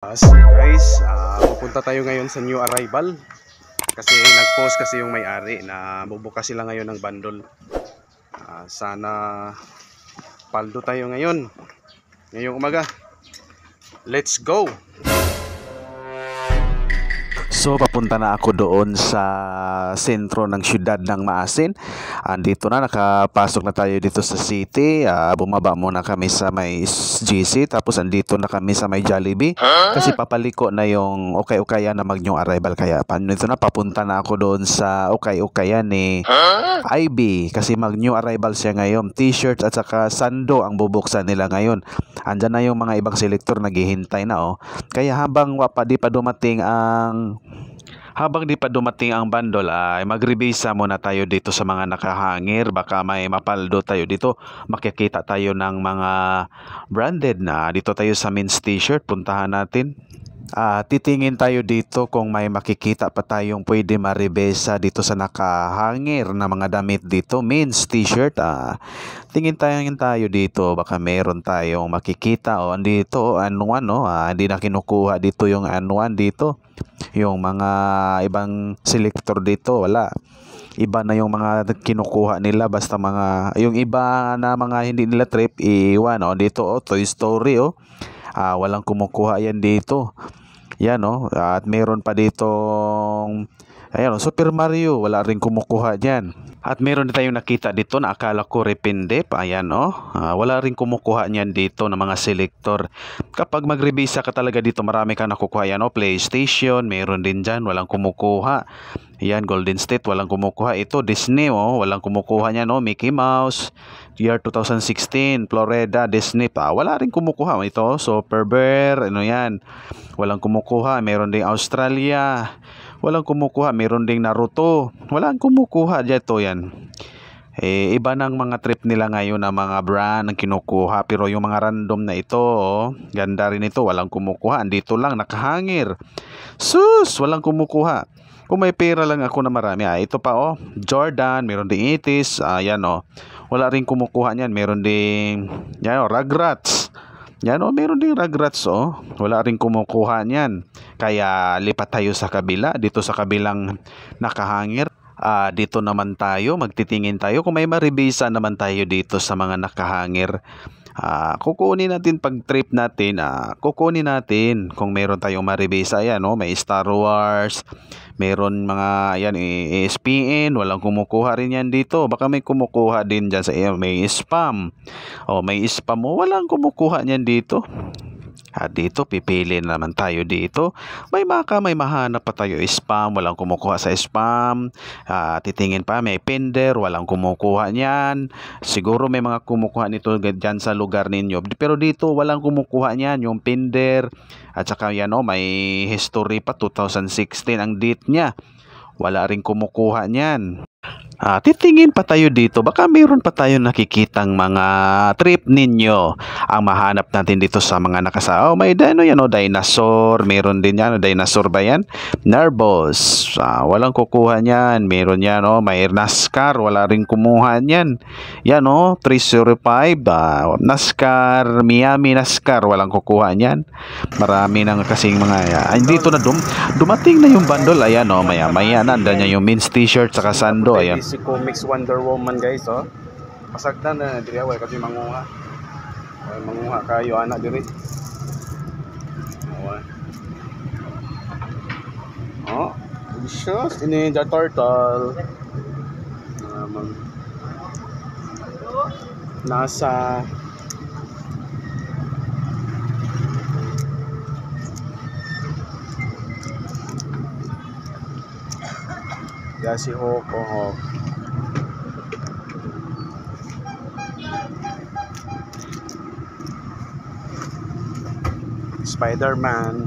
So guys, pupunta tayo ngayon sa new arrival kasi nag-post kasi yung may-ari na bubukas sila ngayon ng bundle. Sana paldo tayo ngayon ngayong umaga. Let's go! So papunta na ako doon sa sentro ng siyudad ng Maasin. Andito na, nakapasok na tayo dito sa city. Bumaba muna kami sa may GC, tapos andito na kami sa may Jollibee. Kasi papaliko na yung Okay-Okayan na mag-new arrival. Kaya dito na, papunta na ako doon sa Okay-Okayan ni IB. Kasi mag-new arrival siya ngayon. T-shirt at saka sando ang bubuksan nila ngayon. Andyan na yung mga ibang selector naghihintay na Kaya habang di pa dumating ang bundle ay magrevisa muna tayo dito sa mga nakahangir. Baka may mapaldo tayo dito. Makikita tayo ng mga branded na. Dito tayo sa men's t-shirt. Puntahan natin. Titingin tayo dito kung may makikita pa tayong pwede maribesa dito sa nakahangir na mga damit dito. Men's t-shirt. Tingin tayo dito. Baka meron tayong makikita. Andito, anuan. Hindi na kinukuha dito yung anuan dito. Yung mga ibang selector dito, wala. Iba na yung mga kinukuha nila. Basta yung iba na mga hindi nila trip, iwan. Dito, Toy Story, walang kumukuha yan dito. Yan, at meron pa dito, ayan, Super Mario, wala rin kumukuha dyan. At meron din tayong nakita dito na akala ko Repindep. Ayan, wala rin kumukuha niyan dito ng mga selector. Kapag magrevisa ka talaga dito, marami ka nakukuha. Yan, PlayStation, meron din dyan, walang kumukuha. Yan, Golden State, walang kumukuha. Ito, Disney, walang kumukuha niyan, Mickey Mouse, year 2016, Florida, Disney, wala rin kumukuha. Ito, Super Bear, yan, walang kumukuha. Meron din Australia, walang kumukuha. Meron ding Naruto, walang kumukuha dito. Yan, iba ng mga trip nila ngayon na mga brand ang kinukuha. Pero yung mga random na ito, ganda rin ito, walang kumukuha. Andito lang, nakahangir. Sus, walang kumukuha. Kung may pera lang ako na marami. Ito pa, Jordan, meron ding 80s. Yan, wala rin kumukuha niyan. Meron ding, yan, Rugrats. Yan, meron ding Rugrats, wala rin kumukuha niyan. Kaya lipat tayo sa kabila. Dito sa kabilang nakahangir. Dito naman tayo, magtitingin tayo. Kung may maribisa naman tayo dito sa mga nakahangir. Kukunin natin pag trip natin. Kukunin natin kung meron tayong maribisa. Yan, may Star Wars. Meron mga, yan, ESPN. Walang kumukuha rin yan dito. Baka may kumukuha din dyan sa may spam. May spam mo. Walang kumukuha niyan dito. Dito, pipili naman tayo dito. May mahanap pa tayo spam. Walang kumukuha sa spam. Titingin pa, may Pinder. Walang kumukuha niyan. Siguro may mga kumukuha nito dyan sa lugar ninyo. Pero dito, walang kumukuha niyan. Yung Pinder. At saka yan, may history pa. 2016 ang date niya. Wala rin kumukuha niyan. Titingin pa tayo dito. Baka mayroon pa tayo nakikitang mga trip ninyo. Ang mahanap natin dito sa mga may dinosaur. Meron din yan. Dinosaur ba yan? Nervous. Walang kukuha niyan. Meron yan, may NASCAR. Wala rin kumuha niyan. Yan, 305. NASCAR. Miami NASCAR. Walang kukuha niyan. Marami nang kasing mga dito na dumating na yung bundle. Ayan, maya-maya na. Andan niya yung men's t-shirt saka sando. Ayan. Si Comics Wonder Woman, guys, pasagdan na diri away kasi manguha kayo anak diri. Delicious ini the turtle. Nasa si Hawk. Spider-Man.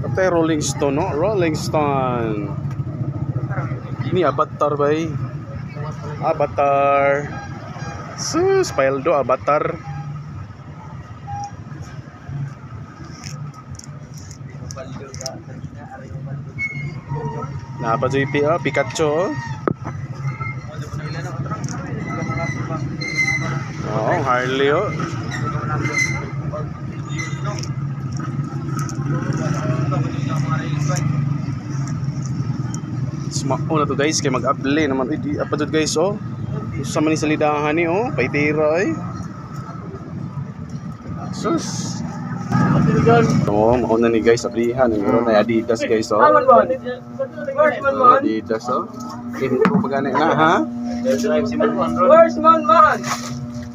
Ito Rolling Stone, Rolling Stone. Ini Avatar ba Avatar. Spildo, Avatar. Napa JP, Pikachu. Harley, mauna to guys kay mag-apply naman di apa to guys oh. Sa man ni salidahan ni oh, paitira ay. Sus. Oh, mauna ni guys aplihan ni meron na Adidas guys oh. Adidas oh. Kini ko pagana na ha. Where's man?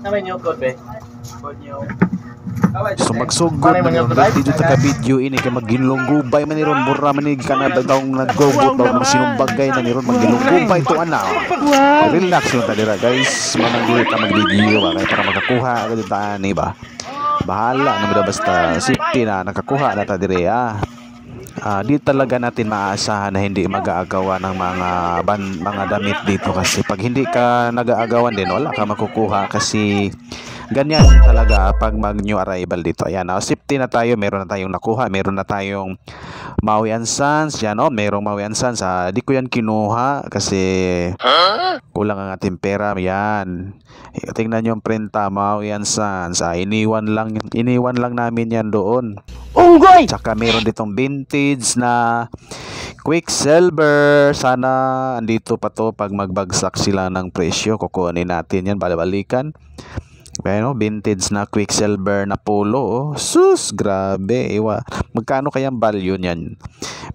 Naman yung code be. Code nyo. So magsugod man yung dito ta video ini kay maginlong gubay man ni ron mura man ni kanada daw naggogot daw ng sinumbagay na ni ron maginlong gubay to ana. Relax lang ta dira guys, manang ta mag-video ba kay para makakuha agad ta ani ba. Bahala na basta safety na nakakuha na ta dire di talaga natin maaasahan na hindi mag-aagawan ng mga damit dito kasi pag hindi ka nag-aagawan din wala ka makukuha kasi ganyan talaga pag mag new arrival dito. Ayan, safety na tayo, meron na tayong nakuha, meron na tayong Maui and Sons. Yan merong Maui and Sons. Di ko yan kinuha kasi kulang ang ating pera. Yan. Tingnan nyo yung printa, Maui and Sons. Iniwan lang namin yan doon. Unggoy! Tsaka meron ditong vintage na Quicksilver. Sana andito pa to pag magbagsak sila ng presyo. Kukunin natin yan, balabalikan. Pero vintage na Quicksilver na polo oh. Sus, grabe magkano kayang value niyan?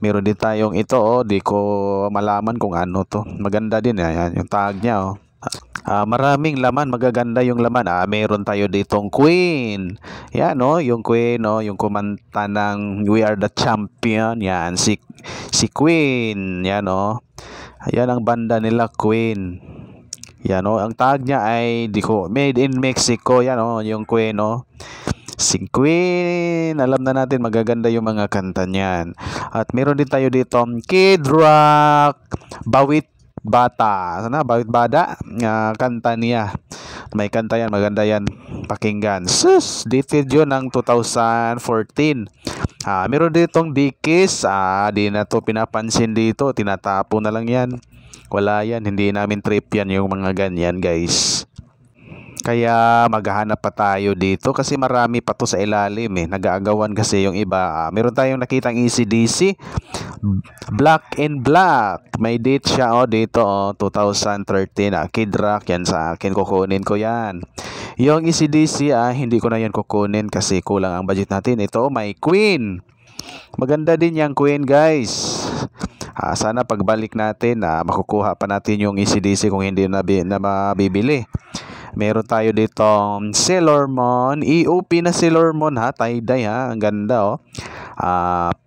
Meron din tayong ito oh, di ko malaman kung ano to. Maganda din yan, yung tag niya oh. Maraming laman, magaganda yung laman. Meron tayo ditong Queen. Yan oh, yung Queen oh, yung kumanta ng We Are the Champion. Yan si Queen. Yan oh. Yan ang banda nila, Queen. Yan ang tag niya ay made in Mexico. Yan yung Queen si Queen. Alam na natin magaganda yung mga kanta niyan. At meron din tayo dito Kid Rock, Bawit Bata. Bawit Bada, kanta niya. May kanta yan, maganda yan pakinggan. Sus, dated yun ng 2014. Meron ditong Dickies. Di na to pinapansin dito, tinatapo na lang yan. Wala yan, hindi namin trip yan yung mga ganyan guys. Kaya maghahanap pa tayo dito kasi marami pa to sa ilalim nag-aagawan kasi yung iba. Meron tayong nakitang ECDC Black in Black. May date siya dito 2013 Kid Rock yan sa akin, kukunin ko yan. Yung ECDC hindi ko na yan kukunin kasi kulang ang budget natin. Ito may Queen. Maganda din yung Queen guys. Sana pagbalik natin makukuha pa natin yung ECDC kung hindi na mabibili. Meron tayo dito Sailor Moon, EOP na Sailor Moon tie-dye ang ganda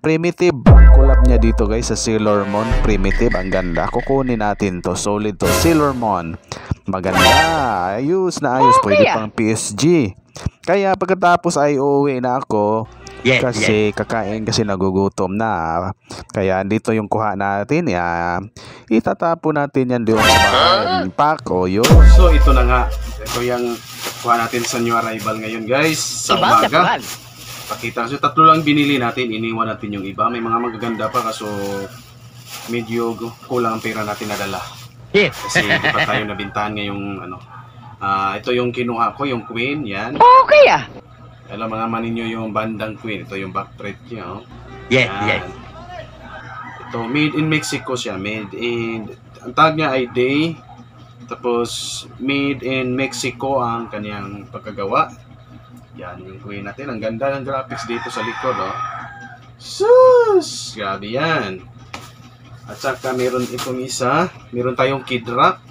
Primitive collab niya dito guys sa Sailor Moon, Primitive, ang ganda. Kukunin natin to, solid to, Sailor Moon. Maganda, ayos na ayos, pwede pang PSG. Kaya pagkatapos ay uuwi na ako. Kasi kakain kasi nagugutom na. Kaya dito yung kuha natin. Itatapo natin yan doon sa mga pack yun. So ito na nga. Ito yung kuha natin sa new arrival ngayon guys. Sa umaga. Pakita. So tatlo lang binili natin. Iniwan natin yung iba. May mga magaganda pa kaso medyo kulang ang pera natin nadala. Kasi hindi pa tayo nabintahan ngayong ito yung kinuha ko, yung Queen. Yan. Okay Alam mga maninyo yung bandang Queen. Ito yung back plate niya. Yes. Ito, made in Mexico siya. Ang tag niya ay Day. Tapos, made in Mexico ang kanyang pagkagawa. Yan yung Queen natin. Ang ganda ng graphics dito sa likod. Sus! Grabe yan. At saka meron itong isa. Meron tayong Kid Rock.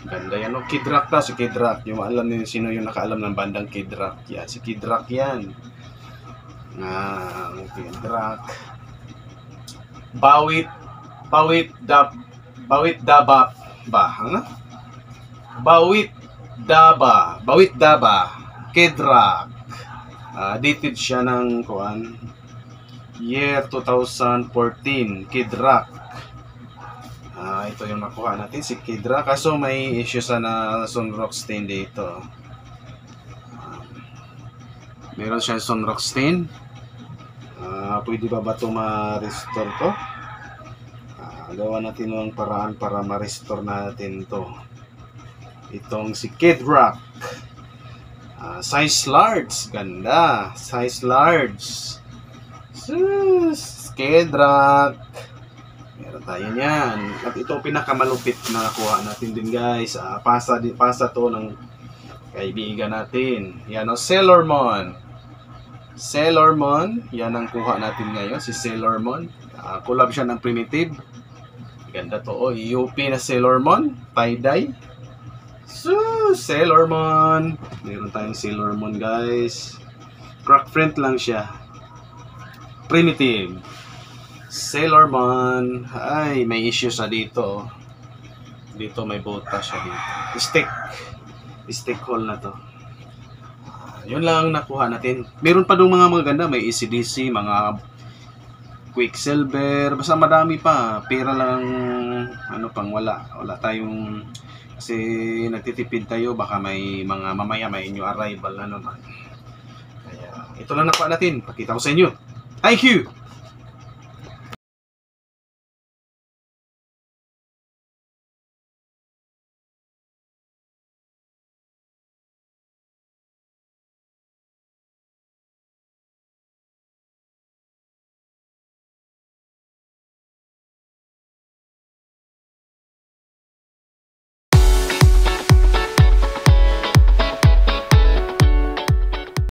Ganda yan Kid Rock si Kid Rock. Yung alam niyo sino yung nakaalam ng bandang Kid Rock. Yan, si Kid Rock yan. Kid Rock. Bawit Daba. Bawit Daba. Kid Rock. Dated siya ng year 2014. Kid Rock. Ito yung nakuha natin, si Kid Rock. Kaso may issue na sunrock stain dito. Meron siya sunrock stain. Pwede ba ito ma-restore to? Gawa natin ng paraan para ma-restore natin to. Itong si Kid Rock. Size large. Ganda. Size large. Kid Rock. Meron tayo niyan. At ito ang pinakamalupit na nakuha natin din guys. Pasa to ng kaibigan natin. Yan o, Sailor Moon. Sailor Moon. Yan ang kuha natin ngayon, si Sailor Moon. Collab siya ng Primitive. Ganda to o. UP na Sailor Moon. Tie-dye. So, Sailor Moon. Meron tayong Sailor Moon guys. Crack print lang siya. Primitive. Sailor Moon. Ay, may issue sa dito. Dito may butas siya dito. Stick hole na to. Yun lang ang nakuha natin. Meron pa dong mga maganda. May ECDC, mga Quicksilver. Basta madami pa. Pera lang, ano pang wala. Wala tayong, kasi nagtitipid tayo. Baka may mga mamaya may new arrival na naman. Kaya, ito lang nakuha natin. Pakita ko sa inyo. Thank you!